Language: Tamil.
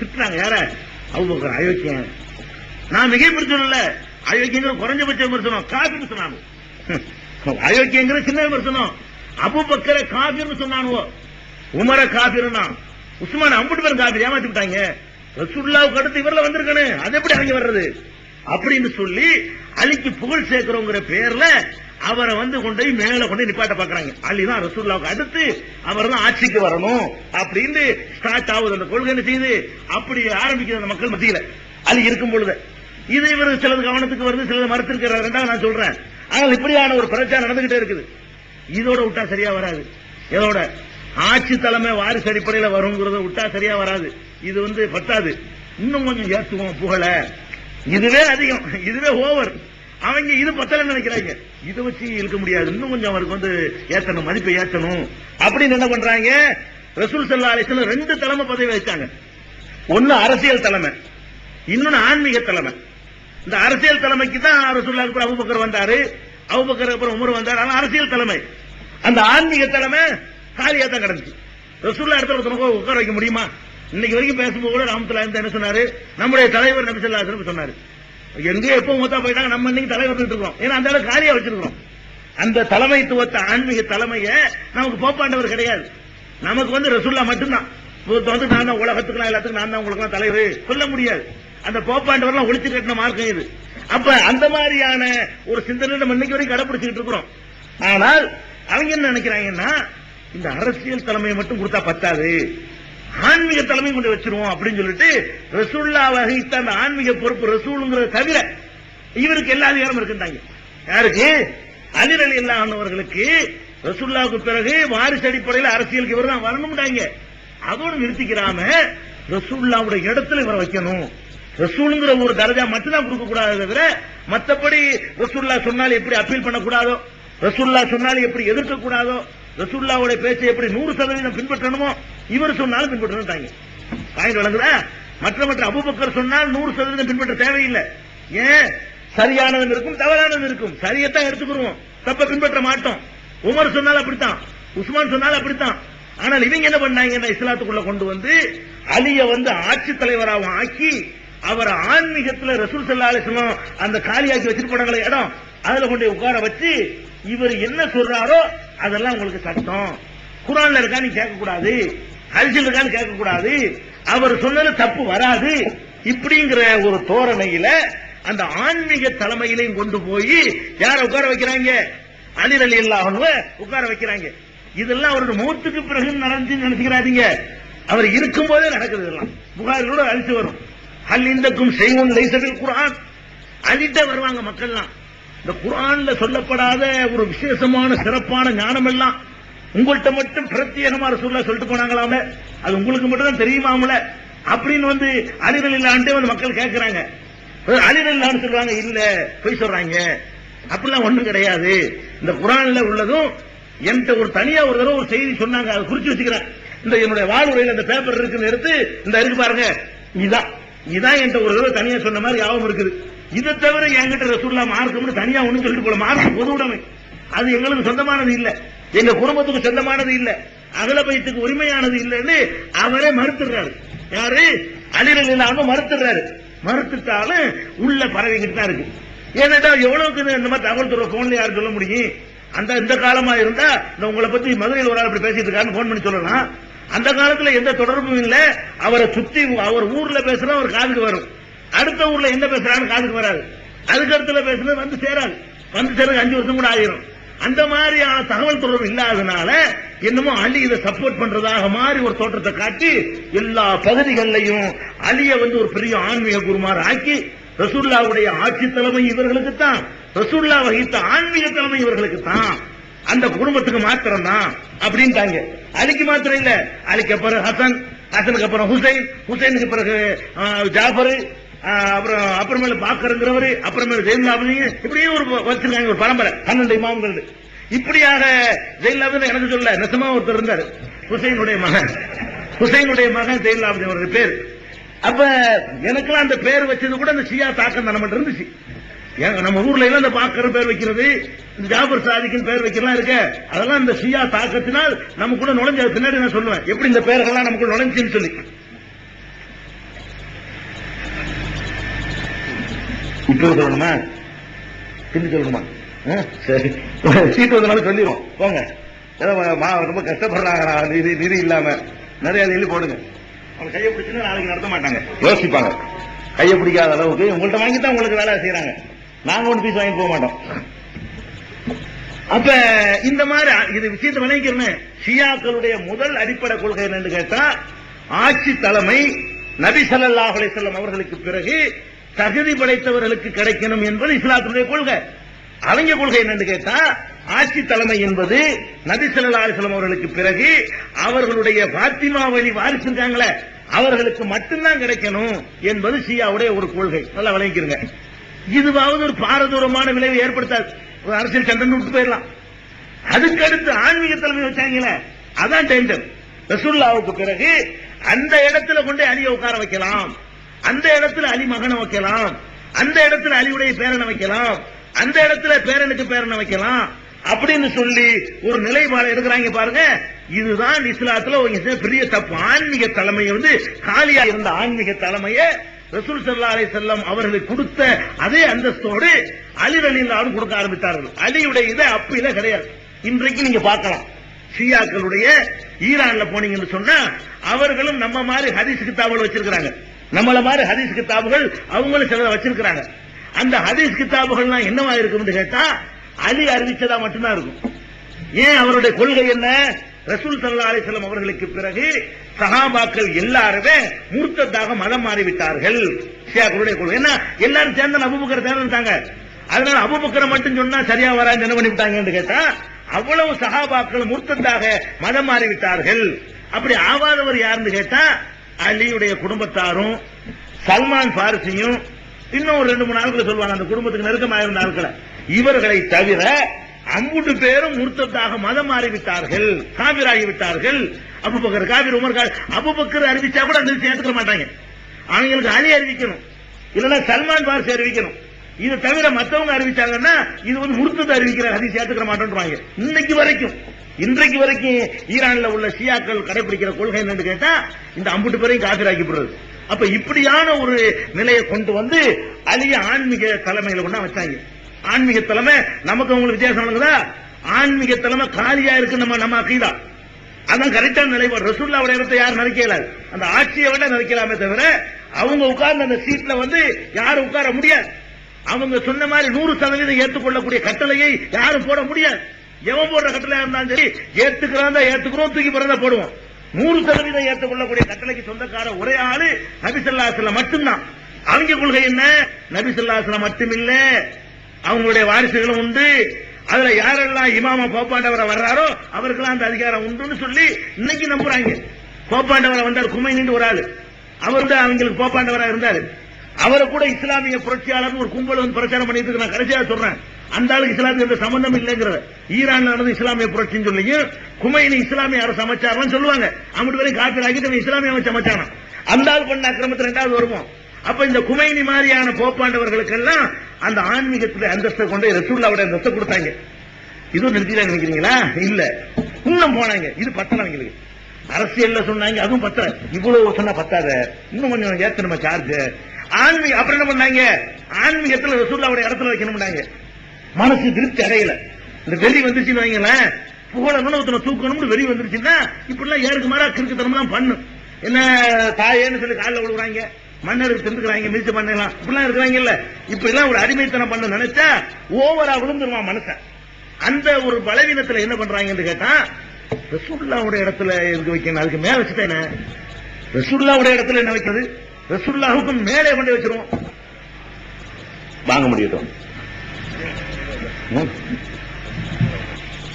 திட்டுறாங்க. யார? அபூபக்கர் அயோக்கியன். நான் மிகைப்படுத்த சொல்லல, அயோக்கியங்கிற குறைஞ்சபட்ச விமர்சனம், காபிர் சொன்னாங்க. அயோக்கியங்கிற சின்ன விமர்சனம். அபூபக்கரை காபிர்னு சொன்னானுவோ, உமர காபிர்னா, உஸ்மான் அம்புட்டு பேர் காபிர், ஏமாத்தி விட்டாங்க. ரசூலுல்லாஹ்வுக்கு அடுத்து இவர்ல வந்திருக்கணும், அது எப்படி அங்க வர்றது அப்படின்னு சொல்லி அலிக்கு புகழ் சேர்க்கிறோங்கிற பேர்ல அவரை கொண்டு மேல கொண்டு நிப்பாட்ட பாக்குறாங்க. அலிதான் ரசூலுல்லாஹ்வுக்கு அடுத்து அவர் தான் ஆட்சிக்கு வரணும் அப்படின்னு ஸ்டார்ட் ஆகுது அந்த கொள்கை. என்ன செய்யுது? அப்படி ஆரம்பிக்கிற அந்த மக்கள் மத்தியில அலி இருக்கும் பொழுது இது இவர் சிலது கவனத்துக்கு வருது, சிலது மறுத்திருக்கிறார். ரெண்டாவது நான் சொல்றேன். ஆனால் இப்படியான ஒரு பிரச்சாரம் நடந்துகிட்டே இருக்குது. இதோட விட்டா சரியா வராது. இதோட ஆட்சி தலைமை வாரிசு அடிப்படையில் வருங்கிறத விட்டா சரியா வராது. இது பத்தாது. இன்னும் கொஞ்சம் ஏற்றுவோம் புகழ, இதுவே அதிகம், இதுவே ஓவர். அவங்க இது பத்தலன்னு நினைக்கிறாங்க. இதை வச்சு இழுக்க முடியாது, இன்னும் கொஞ்சம் அவருக்கு ஏத்தணும், மதிப்பை ஏத்தணும் அப்படின்னு என்ன பண்றாங்க? ரசூல் ஸல்லல்லாஹு அலைஹி வஸல்லம் 2 தலைமை பதவி வச்சாங்க. ஒன்னு அரசியல் தலைமை, இன்னொன்னு ஆன்மீக தலைமை. இந்த அரசியல் தலைமைக்கு தான் ரசூலுல்லாஹ்வுக்கு அப்புறம் அபூபக்கர் வந்தாரு, அபூபக்கர் அப்புறம் உமர் வந்தாரு. ஆனா அரசியல் தலைமை, அந்த ஆன்மீக தலைமை காலியா தான் கிடந்துச்சு. ரசூலுல்லாஹ் இடத்துல ஒருத்தனுக்கு உட்கார வைக்க முடியுமா? இன்னைக்கு வரைக்கும் பேசும்போது கூட ரஹ்மத்துல்லாஹி என்ன சொன்னாரு? நம்முடைய தலைவர் நபி ஸல்லல்லாஹு அலைஹி வஸல்லம் சொன்னாரு, எங்க எப்ப மூத்தா போயிட்டாங்க, நம்ம இன்னைக்கு தலைவர் இருக்கோம். ஏன்னா அந்த அளவுக்கு காலியா வச்சிருக்கிறோம். அந்த தலைமைத்துவத்தை, ஆன்மீக தலைமையை நமக்கு போப்பாண்டவர் கிடையாது. நமக்கு ரசூலுல்லாஹ் மட்டும்தான். நான் தான் உலகத்துக்குலாம் எல்லாத்துக்கும் நான் தான் உங்களுக்கு தலைவர் சொல்ல முடியாது. அந்த போப்பாண்டவர்லாம் ஒழிச்சு கட்டின மார்க்கம் இது. அப்ப அந்த மாதிரியான ஒரு சிந்தனை நம்ம இன்னைக்கு வரைக்கும் கடைபிடிச்சுட்டு இருக்கிறோம். ஆனால் அவங்க என்ன நினைக்கிறாங்கன்னா, இந்த அரசியல் தலைமையை மட்டும் கொடுத்தா பத்தாது, ஆன்மீக தலைமை கொண்டு வச்சிருவோம் அப்படின்னு சொல்லிட்டு ரசூலுல்லாஹ் வகித்த அந்த ஆன்மீக பொறுப்பு ரசூலுங்கிறத தவிர இவருக்கு எல்லா அதிகாரம் இருக்குன்றாங்க. யாருக்கு? அலி ரலியல்லாஹு அன்ஹு அவர்களுக்கு ரசூலுல்லாஹ்வுக்கு பிறகு வாரிசு அடிப்படையில் அரசியலுக்கு இவர் தான் வரணும்டாங்க. அதோடு நிறுத்திக்கிறாம ரசூலுல்லாஹ்வுடைய இடத்துல இவரை வைக்கணும், ரசூலுங்கிற ஒரு தரஜா மட்டும் தான் கொடுக்க கூடாது தவிர மற்றபடி ரசூலுல்லாஹ் சொன்னாலும் எப்படி அப்பீல் பண்ணக்கூடாதோ, ரசூலுல்லாஹ் சொன்னாலும் எப்படி எதிர்க்க கூடாதோ, ரசூலுல்லாஹ்வுடைய பேச்சை எப்படி 100% பின்பற்றணுமோ இவர் சொன்னாலும் பின்பற்றணும். பாயிண்ட் வழங்குதா? மற்ற அபூபக்கர் சொன்னால் 100% பின்பற்ற தேவையில்லை. ஏன்? சரியானதும் இருக்கும், தவறானதும் இருக்கும். சரியத்தான் எடுத்துக்கிறோம், தப்ப பின்பற்ற மாட்டோம். உமர் சொன்னாலும் அப்படித்தான், உஸ்மான் சொன்னாலும் அப்படித்தான். ஆனால் இவங்க என்ன பண்ணாங்கன்னா, இஸ்லாத்துக்குள்ள கொண்டு வந்து அலிய ஆட்சி தலைவராக ஆக்கி அவர் ஆன்மீகத்துல ரசூல் ஸல்லல்லாஹு அலைஹி வஸல்லம் அந்த காலியாக்கி வச்சிருப்பாங்களே இடம், அதுல கொண்டு உட்கார வச்சு இவர் என்ன சொல்றாரோ அதெல்லாம் உங்களுக்கு சட்டம். குர்ஆன்ல இருக்கா நீ கேட்க கூடாது, ஹதீஸ்ல இருக்கான்னு கேட்க கூடாது, அவர் சொன்னது தப்பு வராது. இப்படிங்கிற ஒரு தோரணையில அந்த ஆன்மீக தலைமையிலையும் கொண்டு போய் யார உட்கார வைக்கிறாங்க? அலி ரலியல்லாஹு அன்ஹு உட்கார வைக்கிறாங்க. இதெல்லாம் அவரோட மௌத்துக்கு பிறகு நடந்துன்னு நினைச்சுக்கிறாதீங்க, அவர் இருக்கும் போதே நடக்குது. இதெல்லாம் புகாரிலோட அழிச்சு வரும். ஹல் இந்தக்கும் ஷைஉன் லைஸ பில் குர்ஆன், அழிட்ட வருவாங்க மக்கள்லாம். இந்த குர்ஆன்ல சொல்லப்படாத ஒரு விசேஷமான சிறப்பான ஞானம் எல்லாம் உங்கள்கிட்ட மட்டும் பிரத்யேகமா ரசூலுல்லாஹ் சொல்லிட்டு போனாங்களாமே, அது உங்களுக்கு மட்டும் தான் தெரியுமாமல அப்படின்னு அலி ரலியல்லாஹு அன்ஹு மக்கள் கேட்கிறாங்க. அலி ரலியல்லாஹு அன்ஹு சொல்றாங்க, இல்ல போய் சொல்றாங்க, அப்படிலாம் ஒண்ணும் கிடையாது. இந்த குர்ஆன்ல உள்ளதும் என்கிட்ட ஒரு தனியா ஒரு தடவை ஒரு செய்தி சொன்னாங்க, அதை குறிச்சு வச்சுக்கிறேன். இந்த என்னுடைய வாழ்வுரையில் அந்த பேப்பர் இருக்குன்னு எடுத்து இந்த இருக்கு பாருங்க, இதான் என்கிட்ட ஒரு தடவை தனியா சொன்ன மாதிரி ஞாபகம் இருக்குது. இதை தவிர என்கிட்ட ரசூலுல்லாஹ் மார்க்கம்னு தனியா ஒண்ணு சொல்லிட்டு போல, மார்க்கம் பொது உடைமை, அது எங்களுக்கு சொந்தமானது இல்ல, எங்க குடும்பத்துக்கு சொந்தமானது இல்ல, அகல பைத்துக்கு உரிமையானது இல்லன்னு அவரே மறுத்துறாரு. யாரு? அலி ரலியல்லாஹு அன்ஹு மறுத்துறாரு. மறுத்துட்டாலும் உள்ள பரவிக்கிட்டு தான் இருக்கு. ஏன்னா எவ்வளவுக்கு இந்த மாதிரி தகவல் தர போன்ல யாரும் சொல்ல முடியும்? இந்த காலமா இருந்தா உங்களை பத்தி மதுரையில் ஒரு ஆள் அப்படி பேசிட்டு இருக்காரு போன் பண்ணி சொல்லலாம். அந்த காலத்துல எந்த தொடர்பும் இல்ல. அவரை சுத்தி அவர் ஊர்ல பேசுறா அவர் காதுக்கு வரும், அடுத்த ஊர்ல என்ன பேசுறான்னு காதுக்கு வராது, அதுக்கு அடுத்துல பேசுறது சேராது, சேர்ந்து 5 வருஷம் கூட ஆயிரும். அந்த மாதிரியான தகவல் தொடர்பு இல்லாதனால என்னமோ அலி இதை சப்போர்ட் பண்றதாக மாதிரி ஒரு தோற்றத்தை காட்டி எல்லா பகுதிகளிலையும் அலிய ஒரு பெரிய ஆன்மீக குருமார் ஆக்கி ரசூலுல்லாஹ்வுடைய ஆட்சி தலைமை இவர்களுக்கு தான், ரசூலுல்லாஹ் வகித்த ஆன்மீக தலைமை இவர்களுக்கு தான், அந்த குடும்பத்துக்கு மாத்திரம் தான் அப்படின்ட்டாங்க. அலிக்கு மாத்திரம் இல்ல, அலிக்கு பிறகு ஹசன், ஹசனுக்கு அப்புறம் ஹுசைன், ஹுசைனுக்கு பிறகு ஜாஃபர், அப்புறமேல பாக்கருங்கிறவர், அப்புறமேல ஜெயின்லாபின், இப்படியே ஒரு வச்சிருக்காங்க ஒரு பரம்பரை 12 இமாம்கள். இப்படியாக ஜெயின்லாபின் எனக்கு சொல்ல நெசமா ஒருத்தர் இருந்தார், ஹுசைனுடைய மகன் ஜெயின்லாபின் அவருடைய பேர். அப்ப எனக்கெல்லாம் அந்த பேர் வச்சது கூட அந்த ஷியா தாக்கம் தான் நம்மகிட்ட இருந்துச்சு. நம்ம ஊர்ல எல்லாம் இந்த பாக்கர் பேர் வைக்கிறது, இந்த ஜாபர் சாதிக்கின் பேர் வைக்கலாம் இருக்க, அதெல்லாம் இந்த ஷியா தாக்கத்தினால் நமக்குள்ள நுழைஞ்ச பின்னாடி நான் சொல்லுவேன் எப்படி இந்த பேர்கள்லாம் நமக்குள்ள நுழைஞ்சுன்னு சொல்லி. இப்ப சொல்லணுமா பின்னு சொல்லணுமா? சரி, சீட்டு வந்தனால சொல்லிடுவோம். போங்க, ஏதோ ரொம்ப கஷ்டப்படுறாங்க நிதி இல்லாம, நிறைய எழுதி போடுங்க. அவங்க கையை பிடிச்சுன்னு நாளைக்கு நடத்த மாட்டாங்க, யோசிப்பாங்க. கையை பிடிக்காத அளவுக்கு உங்கள்கிட்ட வாங்கித்தான் உங்களுக்கு வேலை செய்யறாங்க. நாங்க ஒன்று பீஸ் வாங்கி போக மாட்டோம். அப்ப இந்த மாதிரி இது விஷயத்தை விளைக்கிறேன். ஷியாக்களுடைய முதல் அடிப்படை கொள்கை என்னன்னு கேட்டா, ஆட்சி தலைமை நபி ஸல்லல்லாஹு அலைஹி வஸல்லம் அவர்களுக்கு பிறகு தகுதி படைத்தவர்களுக்கு கிடைக்கணும் என்பது இஸ்லாத்துடைய கொள்கை. அவங்க கொள்கை என்னன்னு கேட்டா, ஆட்சி தலைமை என்பது நபி ஸல்லல்லாஹு அலைஹி வஸல்லம் அவர்களுக்கு பிறகு அவர்களுடைய பாத்திமா வழி வாரிசு இருக்காங்களே அவர்களுக்கு மட்டும்தான் கிடைக்கணும் என்பது ஷியாவுடைய ஒரு கொள்கை. நல்லா விளங்கிக்கிறங்க. இதுவாவது ஒரு பாரதூரமான விளைவை ஏற்படுத்தாது. ஒரு அரசியல் சண்டை விட்டு போயிடலாம். அதுக்கு அடுத்து ஆன்மீக தலைமை வச்சாங்களே, அதான் டேஞ்சர். ரசூலுல்லாஹ்வுக்கு பிறகு அந்த இடத்துல கொண்டு அலியை உட்கார வைக்கலாம், அந்த இடத்துல அலி மகனை வைக்கலாம், அந்த இடத்துல அலியுடைய பேரனை வைக்கலாம், அந்த இடத்துல பேரனுக்கு பேரனை வைக்கலாம் அப்படின்னு சொல்லி ஒரு நிலைப்பாடு எடுக்கிறாங்க பாருங்க. இதுதான் இஸ்லாத்துல ஒரு பெரிய தப்பு. ஆன்மீக தலைமையை காலியா இருந்த ஆன்மீக தலைமையை ரசூல் ஸல்லல்லாஹு அலைஹி வஸல்லம் அவர்களுக்கு கொடுத்த அதே அந்தஸ்தோடு அலி ரலியல்லாஹு கொடுக்க ஆரம்பித்தார்கள். அலியுடைய இதை அப்பில கிடையாது. இன்றைக்கு நீங்க பார்க்கலாம், ஷியாக்களுடைய ஈரான்ல போனீங்கன்னு சொன்னா அவர்களும் நம்ம மாதிரி ஹதீஸ் கிதாபுகள் வச்சிருக்காங்க. நம்மள மாதிரி ஹதீஸ் கிதாபுகள் அவங்களும் சில வச்சிருக்காங்க. அந்த ஹதீஸ் கிதாபுகள்லாம் என்னவா இருக்கும்னு கேட்டா, அலி அறிவிச்சதா மட்டும்தான் இருக்கும். ஏன்? அவருடைய கொள்கை என்ன? ரசூல் ஸல்லல்லாஹு அலைஹி வஸல்லம் அவர்களுக்கு பிறகு சஹாபாக்கள் எல்லாருமே முர்த்ததாக மதம் மாறிவிட்டார்கள். ஷியாக்களுடைய கொள்கை என்ன? எல்லாரும் சேர்ந்து அபூபக்கர் தேர்ந்தெடுத்தாங்க. அதனால அபூபக்கரை மட்டும் சொன்னா சரியா வரான்னு என்ன பண்ணிவிட்டாங்கன்னு கேட்டா, அவ்வளவு சஹாபாக்கள் முர்த்ததாக மதம் மாறிவிட்டார்கள். அப்படி ஆவாதவர் யாருன்னு கேட்டா, அலியுடைய குடும்பத்தாரும் சல்மான் பாரிசியும் இன்னும் 2-3 ஆட்களை சொல்லுவாங்க, அந்த குடும்பத்துக்கு நெருக்கமாக இருந்த ஆட்களை. இவர்களை தவிர அம்புட்டு பேரும் முர்த்ததாக மதம் மாறிவிட்டார்கள், காபிராகிவிட்டார்கள். அபூபக்கர் காபிர், உமர் காபிர். அபூபக்கர் அறிவிச்சா கூட அந்த சேர்த்துக்க மாட்டாங்க. அவங்களுக்கு அலி அறிவிக்கணும், இல்லைன்னா சல்மான் பாரிசி அறிவிக்கணும். இது தவிர மற்றவங்க அறிவிச்சாங்கன்னா இது முர்த்தத்தை அறிவிக்கிற ஹதீஸ் சேர்த்துக்க மாட்டேன்றாங்க. இன்றைக்கு வரைக்கும் ஈரான்ல உள்ள ஷியாக்கள் கடைபிடிக்கிற கொள்கை என்னன்னு கேட்டா, இந்த அம்புட்டு பேரையும் காபிராக்கிப்படுறது. அப்ப இப்படியான ஒரு நிலையை கொண்டு வந்து அலிய ஆன்மீக தலைமையில கொண்டா வச்சாங்க. ஆன்மீக தலைமை நமக்கு உங்களுக்கு வித்தியாசம் இருக்குதா? ஆன்மீக தலைமை காலியா இருக்கு நம்ம அகீதா. அதான் கரெக்டான நிலைப்பாடு. ரசூலுல்லாஹ்வுடைய இடத்தை யாரும் நினைக்கல, அந்த ஆட்சியை விட நினைக்கலாமே தவிர அவங்க உட்கார்ந்து அந்த சீட்ல யாரும் உட்கார முடியாது. அவங்க சொன்ன மாதிரி 100% ஏற்றுக்கொள்ளக்கூடிய கட்டளையை யாரும் போட முடியாது. எவன் போடுற கட்டளையா இருந்தாலும் சரி, ஏத்துக்கிறான் ஏத்துக்கிறோம், தூக்கி போறதா போடுவோம். 100% ஏற்றுக்கொள்ளக்கூடிய கட்டளைக்கு சொந்தக்கார ஒரே ஆளு நபி ஸல்லல்லாஹு அலைஹி வஸல்லம் மட்டும்தான். அவங்க கொள்கை என்ன? நபி ஸல்லல்லாஹு அலைஹி வஸல்லம் மட்டுமில்ல, அவங்களுடைய வாரிசுகளும் உண்டு. அதுல யாரெல்லாம் இமாமா போப்பாண்டவரை வர்றாரோ அவருக்கெல்லாம் அந்த அதிகாரம் உண்டுன்னு சொல்லி இன்னைக்கு நம்புறாங்க. போப்பாண்டவரை வந்தார் குமைனின்னு ஒரு ஆளு, அவர் தான் அவங்களுக்கு போப்பாண்டவரா இருந்தாரு. அவரை கூட இஸ்லாமிய புரட்சியாளர் ஒரு கும்பல் பிரச்சாரம் பண்ணிட்டு இருக்கு. நான் கடைசியா சொல்றேன், அந்த ஆளுக்கு இஸ்லாத்துக்கு எந்த சம்பந்தம் இல்லைங்கிறத. ஈரான்ல நடந்த இஸ்லாமிய புரட்சின்னு சொல்லி குமைனி இஸ்லாமிய அரசு அமைச்சாரம் சொல்லுவாங்க. அங்கிட்டு வரைக்கும் காப்பீடு ஆகிட்டு இஸ்லாமிய அமைச்சு அமைச்சானா அந்த ஆள் பண்ண அக்கிரமத்தில் 2வது வருவோம். அப்ப இந்த குமைனி மாதிரியான போப்பாண்டவர்களுக்கெல்லாம் அந்த ஆன்மீகத்தில் அந்தஸ்தை கொண்டு ரசூலுல்லாஹ்வுடைய அந்தஸ்தை கொடுத்தாங்க. இதுவும் நிறுத்திதான் நினைக்கிறீங்களா? இல்ல, இன்னும் போனாங்க. இது பத்தலவங்களுக்கு அரசியல்ல சொன்னாங்க, அதுவும் பத்தல. இவ்வளவு சொன்னா பத்தாத, இன்னும் கொஞ்சம் ஏத்தணுமா சார்ஜ். ஆன்மீக அப்புறம் என்ன பண்ணாங்க? ஆன்மீகத்தில் ரசூலுல்லாஹ்வுடைய இடத்துல வைக்கணும்னாங்க. மனசு திருப்தி அடையல. இந்த வெறி வந்துச்சுன்னு வைங்களேன், புகழணும்னு ஒருத்தனை தூக்கணும்னு வெறி வந்துருச்சுன்னா இப்படிலாம் ஏருக்கு மாறா கிறுக்குத்தனம்லாம் பண்ணும். என்ன தாயேன்னு சொல்லி காலில் விழுகுறாங்க, மன்னருக்கு தெரிஞ்சுக்கிறாங்க, மிதிச்சு பண்ணலாம், இப்படிலாம் இருக்கிறாங்கல்ல. இப்ப எல்லாம் ஒரு அடிமைத்தனம் பண்ண நினைச்சா ஓவரா விழுந்துருவான் மனுஷன். அந்த ஒரு பலவீனத்துல என்ன பண்றாங்கன்னு கேட்டா, ரசூலுல்லாஹ்வுடைய இடத்துல எதுக்கு வைக்கணும்? அதுக்கு மேல வச்சுட்டேன். ரசூலுல்லாஹ்வுடைய இடத்துல என்ன வைக்கிறது? ரசூலுல்லாஹ்வுக்கும் மேலே கொண்டு வச்சிருவோம். வாங்க முடியட்டும்.